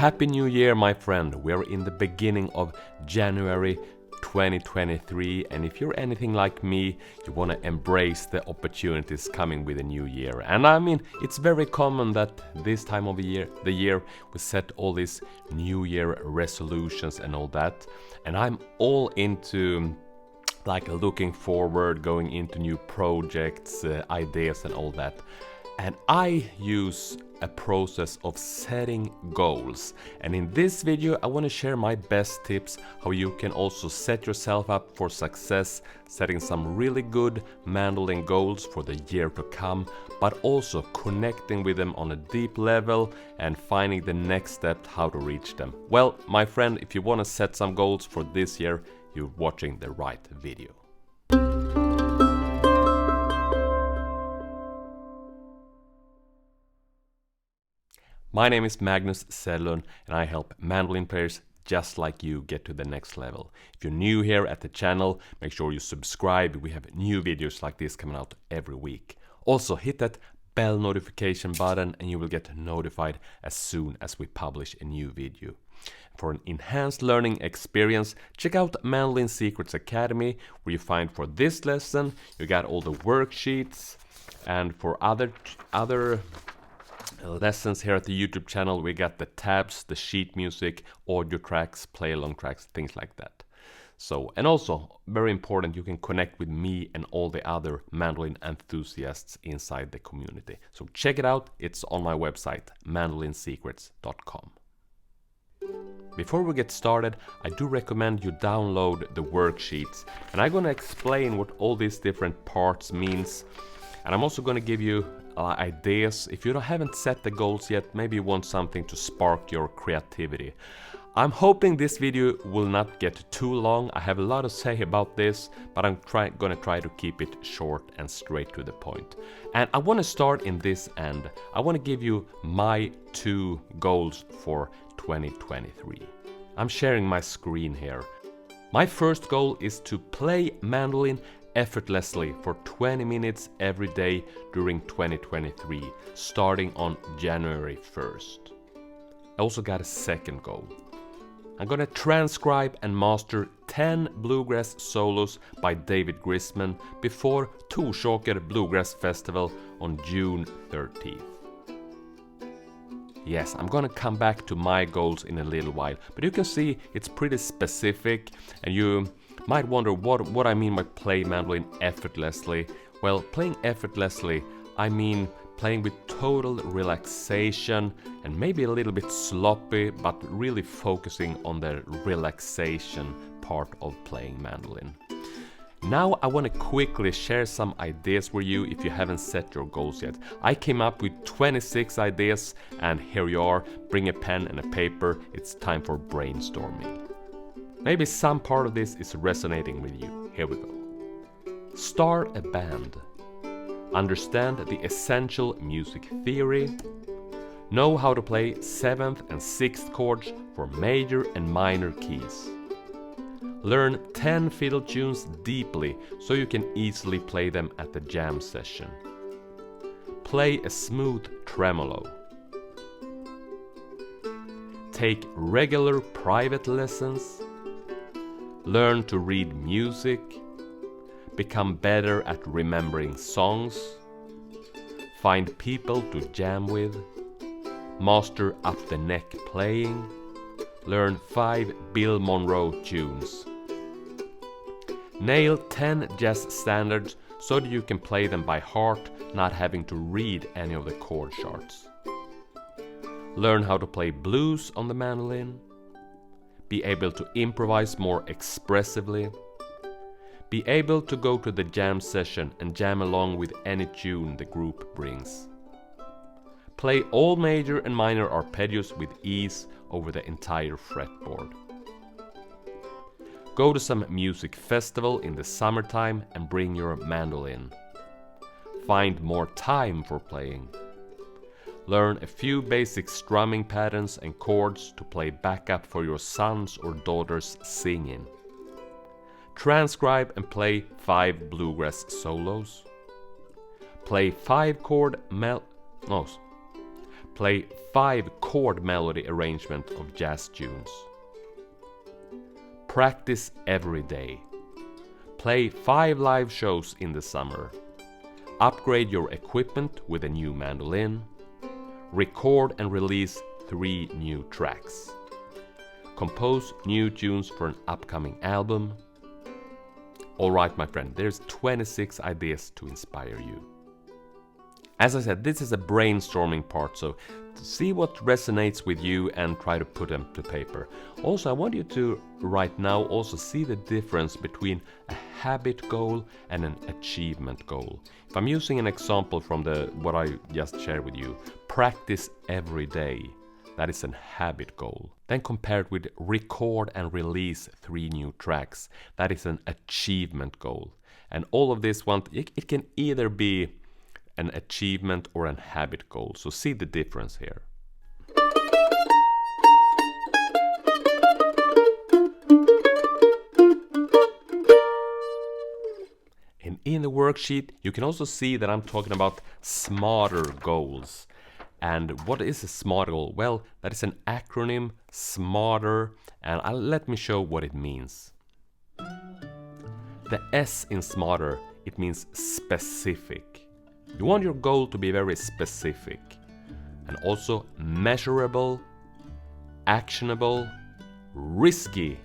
Happy New Year, my friend. We're in the beginning of January 2023, and if you're anything like me, you want to embrace the opportunities coming with a new year. And I mean, it's very common that this time of the year we set all these new year resolutions and all that. And I'm all into looking forward, going into new projects, ideas and all that. And I use a process of setting goals. And in this video, I want to share my best tips how you can also set yourself up for success, setting some really good mandolin goals for the year to come, but also connecting with them on a deep level and finding the next step how to reach them. Well, my friend, if you want to set some goals for this year, you're watching the right video. My name is Magnus Sedlund and I help mandolin players just like you get to the next level. If you're new here at the channel, make sure you subscribe. We have new videos like this coming out every week. Also hit that bell notification button and you will get notified as soon as we publish a new video. For an enhanced learning experience, check out Mandolin Secrets Academy, where you find for this lesson you got all the worksheets, and for other lessons here at the YouTube channel we got the tabs, the sheet music, audio tracks, play along tracks, things like that. So, and also very important, you can connect with me and all the other mandolin enthusiasts inside the community. So check it out, it's on my website mandolinsecrets.com. Before we get started, I do recommend you download the worksheets, and I'm going to explain what all these different parts means, and I'm also going to give you ideas. If you haven't set the goals yet, maybe you want something to spark your creativity. I'm hoping this video will not get too long. I have a lot to say about this, but I'm gonna try to keep it short and straight to the point. And I want to start in this end. I want to give you my 2 goals for 2023. I'm sharing my screen here. My first goal is to play mandolin effortlessly for 20 minutes every day during 2023, starting on January 1st. I also got a second goal. I'm gonna transcribe and master 10 bluegrass solos by David Grisman before Torsåker Bluegrass Festival on June 13th. Yes, I'm gonna come back to my goals in a little while, but you can see it's pretty specific, and you might wonder what I mean by play mandolin effortlessly. Well, playing effortlessly, I mean playing with total relaxation and maybe a little bit sloppy, but really focusing on the relaxation part of playing mandolin. Now I want to quickly share some ideas with you if you haven't set your goals yet. I came up with 26 ideas, and here you are. Bring a pen and a paper, it's time for brainstorming. Maybe some part of this is resonating with you. Here we go. Start a band. Understand the essential music theory. Know how to play 7th and 6th chords for major and minor keys. Learn 10 fiddle tunes deeply so you can easily play them at the jam session. Play a smooth tremolo. Take regular private lessons. Learn to read music, become better at remembering songs, find people to jam with, master up the neck playing, learn 5 Bill Monroe tunes. Nail 10 jazz standards so that you can play them by heart, not having to read any of the chord charts. Learn how to play blues on the mandolin. Be able to improvise more expressively. Be able to go to the jam session and jam along with any tune the group brings. Play all major and minor arpeggios with ease over the entire fretboard. Go to some music festival in the summertime and bring your mandolin. Find more time for playing. Learn a few basic strumming patterns and chords to play backup for your sons or daughters singing. Transcribe and play 5 bluegrass solos. Play 5 chord Play 5 chord melody arrangement of jazz tunes. Practice every day. Play 5 live shows in the summer. Upgrade your equipment with a new mandolin. Record and release 3 new tracks. Compose new tunes for an upcoming album. Alright, my friend, there's 26 ideas to inspire you. As I said, this is a brainstorming part, so see what resonates with you and try to put them to paper. Also, I want you to right now also see the difference between a habit goal and an achievement goal. If I'm using an example from what I just shared with you, practice every day. That is an habit goal. Then compared with record and release 3 new tracks. That is an achievement goal. And all of this it can either be an achievement or an habit goal. So see the difference here. And in the worksheet, you can also see that I'm talking about smarter goals. And what is a SMART goal? Well, that is an acronym, SMARTER, and let me show what it means. The S in SMARTER, it means specific. You want your goal to be very specific and also measurable, actionable, risky,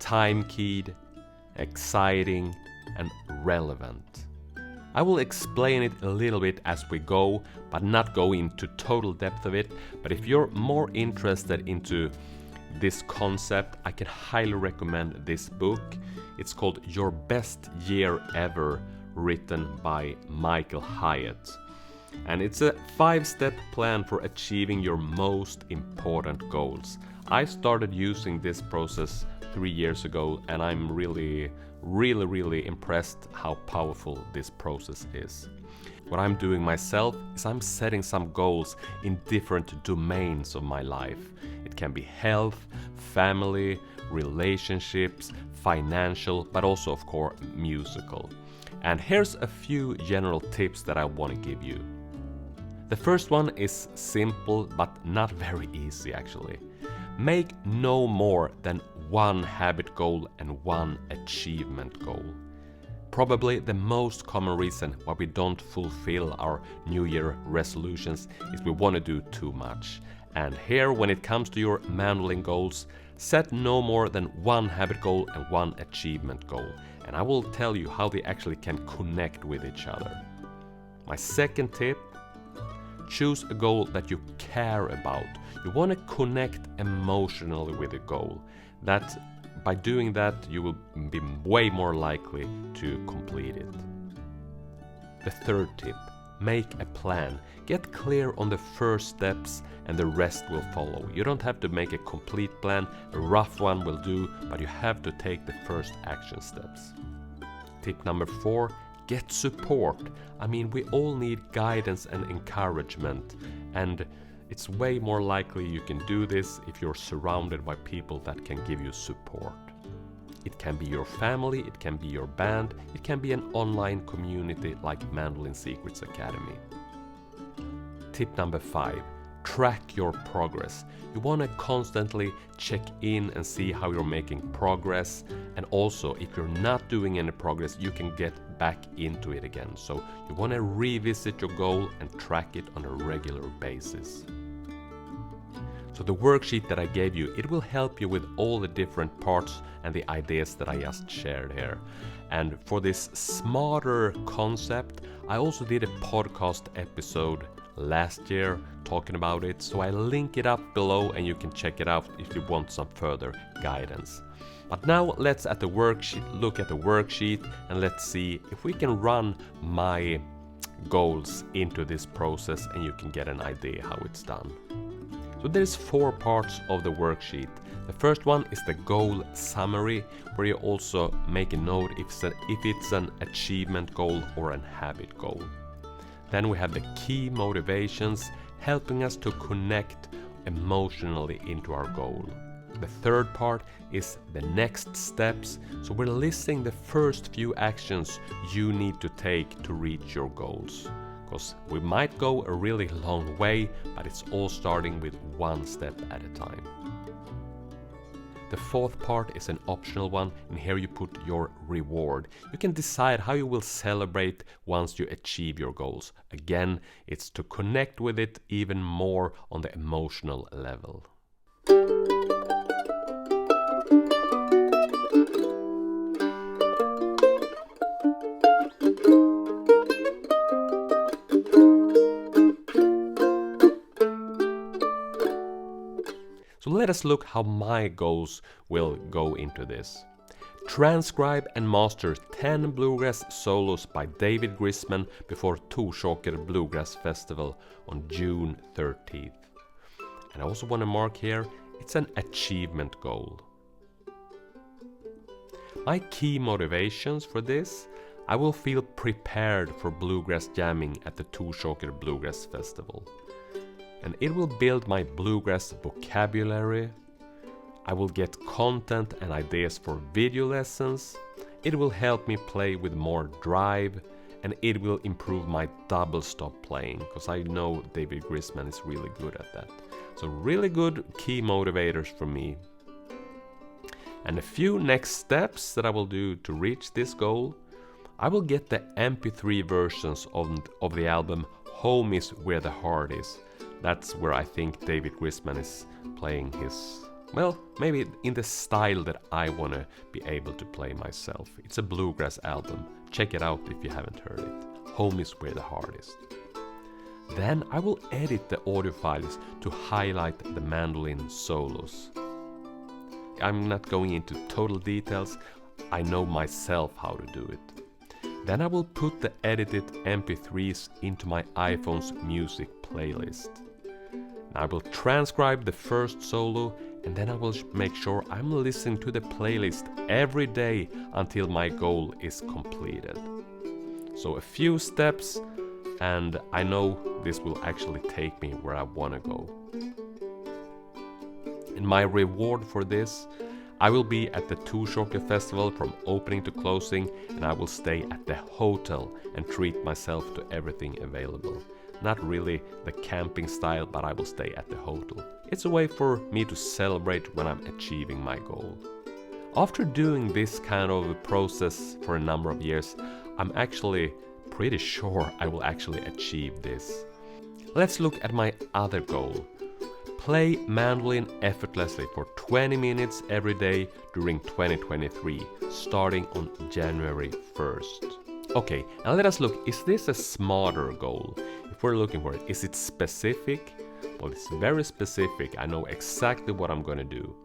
time-keyed, exciting, and relevant. I will explain it a little bit as we go, but not go into total depth of it. But if you're more interested into this concept, I can highly recommend this book. It's called Your Best Year Ever, written by Michael Hyatt. And it's a 5-step plan for achieving your most important goals. I started using this process 3 years ago, and I'm really impressed how powerful this process is. What I'm doing myself is I'm setting some goals in different domains of my life. It can be health, family, relationships, financial, but also of course musical. And here's a few general tips that I want to give you. The first one is simple but not very easy actually. Make no more than 1 habit goal and 1 achievement goal. Probably the most common reason why we don't fulfill our New Year resolutions is we want to do too much. And here, when it comes to your Mandolin goals, set no more than 1 habit goal and 1 achievement goal. And I will tell you how they actually can connect with each other. My second tip: choose a goal that you care about. You want to connect emotionally with the goal. That by doing that, you will be way more likely to complete it. The third tip: make a plan. Get clear on the first steps and the rest will follow. You don't have to make a complete plan, a rough one will do, but you have to take the first action steps. Tip number 4: get support. I mean, we all need guidance and encouragement, and it's way more likely you can do this if you're surrounded by people that can give you support. It can be your family, it can be your band, it can be an online community like Mandolin Secrets Academy. Tip number 5: track your progress. You want to constantly check in and see how you're making progress, and also if you're not doing any progress, you can get back into it again. So you want to revisit your goal and track it on a regular basis. So the worksheet that I gave you, it will help you with all the different parts and the ideas that I just shared here. And for this smarter concept, I also did a podcast episode last year talking about it. So I link it up below and you can check it out if you want some further guidance. But now let's look at the worksheet and let's see if we can run my goals into this process and you can get an idea how it's done. So there's 4 parts of the worksheet. The first one is the goal summary, where you also make a note if it's an achievement goal or a habit goal. Then we have the key motivations, helping us to connect emotionally into our goal. The third part is the next steps. So we're listing the first few actions you need to take to reach your goals. because we might go a really long way, but it's all starting with one step at a time. The fourth part is an optional one, and here you put your reward. You can decide how you will celebrate once you achieve your goals. Again, it's to connect with it even more on the emotional level. So let us look how my goals will go into this. Transcribe and master 10 bluegrass solos by David Grisman before Torsåker Bluegrass Festival on June 13th. And I also want to mark here, it's an achievement goal. My key motivations for this, I will feel prepared for bluegrass jamming at the Torsåker Bluegrass Festival. And it will build my bluegrass vocabulary. I will get content and ideas for video lessons. It will help me play with more drive, and it will improve my double stop playing, because I know David Grisman is really good at that. So really good key motivators for me. And a few next steps that I will do to reach this goal. I will get the MP3 versions of the album Home is Where the Heart Is. That's where I think David Grisman is playing his, well, maybe in the style that I want to be able to play myself. It's a bluegrass album. Check it out if you haven't heard it. Home is Where the Heart Is. Then I will edit the audio files to highlight the mandolin solos. I'm not going into total details. I know myself how to do it. Then I will put the edited MP3s into my iPhone's music playlist. I will transcribe the first solo, and then I will make sure I'm listening to the playlist every day until my goal is completed. So a few steps, and I know this will actually take me where I want to go. And my reward for this, I will be at the Torsåker Festival from opening to closing, and I will stay at the hotel and treat myself to everything available. Not really the camping style, but I will stay at the hotel. It's a way for me to celebrate when I'm achieving my goal. After doing this kind of a process for a number of years, I'm actually pretty sure I will actually achieve this. Let's look at my other goal. Play mandolin effortlessly for 20 minutes every day during 2023, starting on January 1st. Okay, now let us look, is this a smarter goal? If we're looking for it, is it specific? Well, it's very specific. I know exactly what I'm going to do.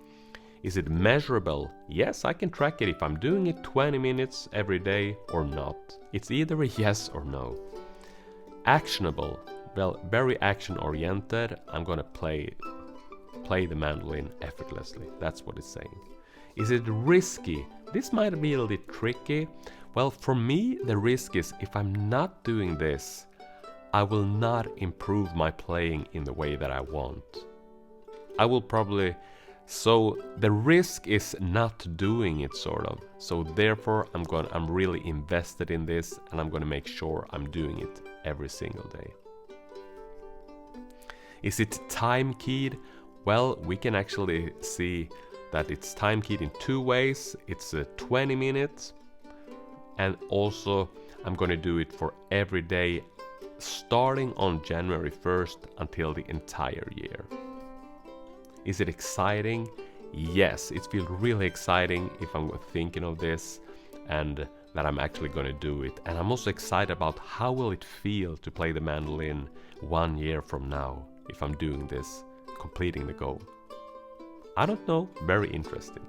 Is it measurable? Yes, I can track it if I'm doing it 20 minutes every day or not. It's either a yes or no. Actionable? Well, very action-oriented. I'm going to play the mandolin effortlessly. That's what it's saying. Is it risky? This might be a little bit tricky. Well, for me, the risk is if I'm not doing this, I will not improve my playing in the way that I want. I will probably... So the risk is not doing it, sort of. So therefore, I'm really invested in this, and I'm going to make sure I'm doing it every single day. Is it time keyed? Well, we can actually see that it's time keyed in two ways. It's 20 minutes, and also I'm going to do it for every day, starting on January 1st until the entire year. Is it exciting? Yes, it feels really exciting if I'm thinking of this and that I'm actually going to do it. And I'm also excited about how will it feel to play the mandolin 1 year from now if I'm doing this, completing the goal. I don't know, very interesting.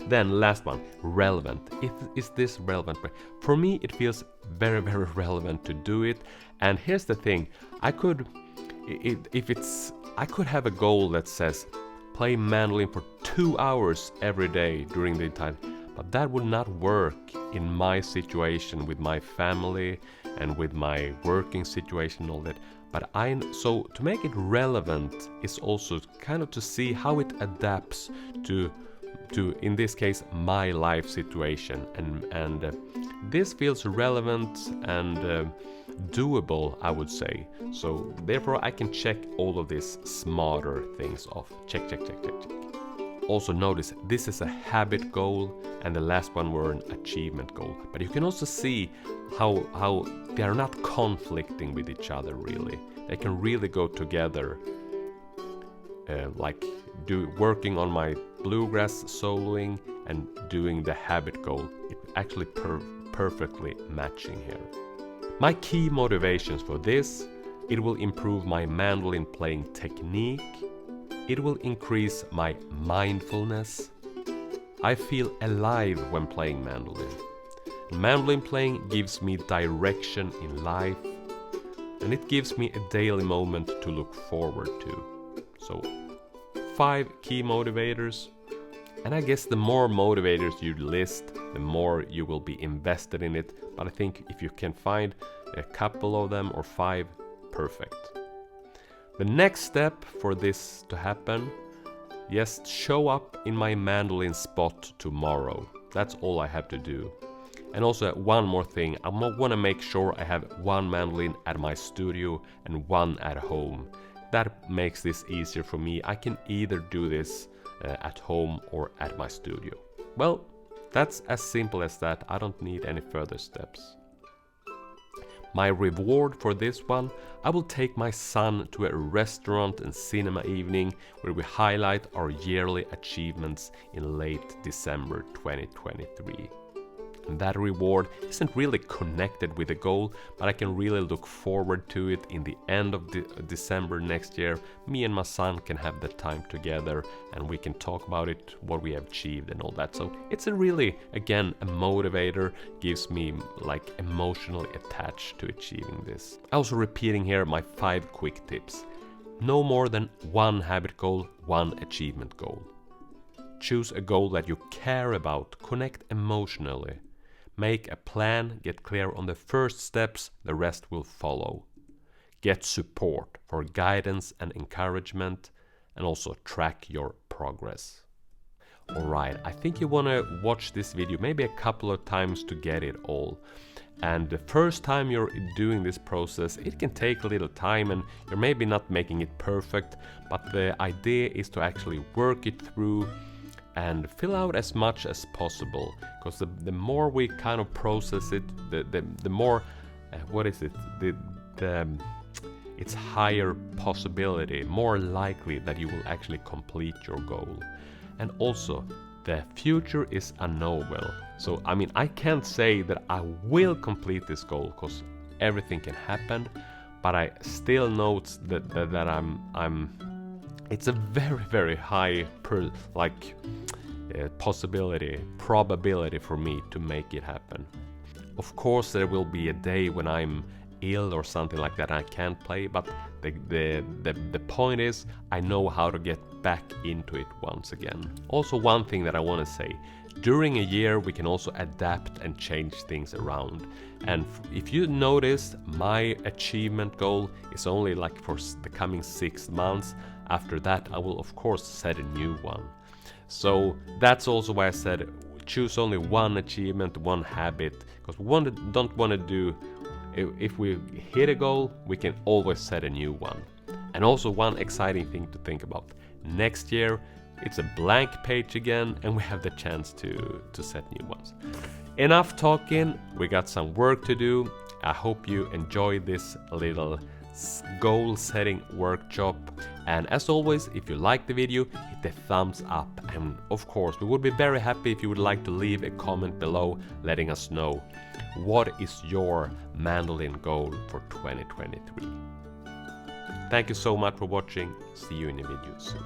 Then last one, relevant. Is this relevant? For me, it feels very, very relevant to do it. And here's the thing, I could have a goal that says play mandolin for 2 hours every day during the entire, but that would not work in my situation with my family and with my working situation and all that. But so to make it relevant is also kind of to see how it adapts to in this case my life situation, and this feels relevant, and doable, I would say. So therefore I can check all of these smarter things off. Check, check, check, check, check. Also notice this is a habit goal and the last one were an achievement goal. But you can also see how they are not conflicting with each other really. They can really go together. Like working on my bluegrass soloing and doing the habit goal. It actually perfectly matching here. My key motivations for this: it will improve my mandolin playing technique. It will increase my mindfulness. I feel alive when playing mandolin. Mandolin playing gives me direction in life, and it gives me a daily moment to look forward to. So 5 key motivators, and I guess the more motivators you list, the more you will be invested in it. But I think if you can find a couple of them or 5, perfect. The next step for this to happen, yes, show up in my mandolin spot tomorrow. That's all I have to do. And also one more thing, I want to make sure I have 1 mandolin at my studio and 1 at home. That makes this easier for me. I can either do this at home or at my studio. Well, that's as simple as that. I don't need any further steps. My reward for this one, I will take my son to a restaurant and cinema evening where we highlight our yearly achievements in late December 2023. And that reward isn't really connected with the goal, but I can really look forward to it in the end of December next year. Me and my son can have the time together and we can talk about it, what we have achieved and all that. So it's a really, again, a motivator, gives me like emotionally attached to achieving this. Also repeating here my 5 quick tips. No more than 1 habit goal, 1 achievement goal. Choose a goal that you care about, connect emotionally. Make a plan, get clear on the first steps, the rest will follow. Get support for guidance and encouragement, and also track your progress. Alright, I think you want to watch this video maybe a couple of times to get it all. And the first time you're doing this process, it can take a little time and you're maybe not making it perfect, but the idea is to actually work it through and fill out as much as possible, because the more we kind of process it, the more it's higher possibility, more likely that you will actually complete your goal. And also the future is unknowable, so I mean I can't say that I will complete this goal because everything can happen, but I still note that I'm it's a very, very high probability for me to make it happen. Of course, there will be a day when I'm ill or something like that and I can't play, but the point is I know how to get back into it once again. Also, one thing that I want to say, during a year we can also adapt and change things around. And if you notice, my achievement goal is only like for the coming 6 months. After that I will of course set a new one. So that's also why I said choose only 1 achievement, 1 habit, because we don't want to do, if we hit a goal we can always set a new one. And also one exciting thing to think about, next year it's a blank page again and we have the chance to set new ones. Enough talking, we got some work to do. I hope you enjoy this little goal setting workshop, and as always, if you like the video, hit the thumbs up, and of course we would be very happy if you would like to leave a comment below letting us know what is your mandolin goal for 2023. Thank you so much for watching. See you in a video soon.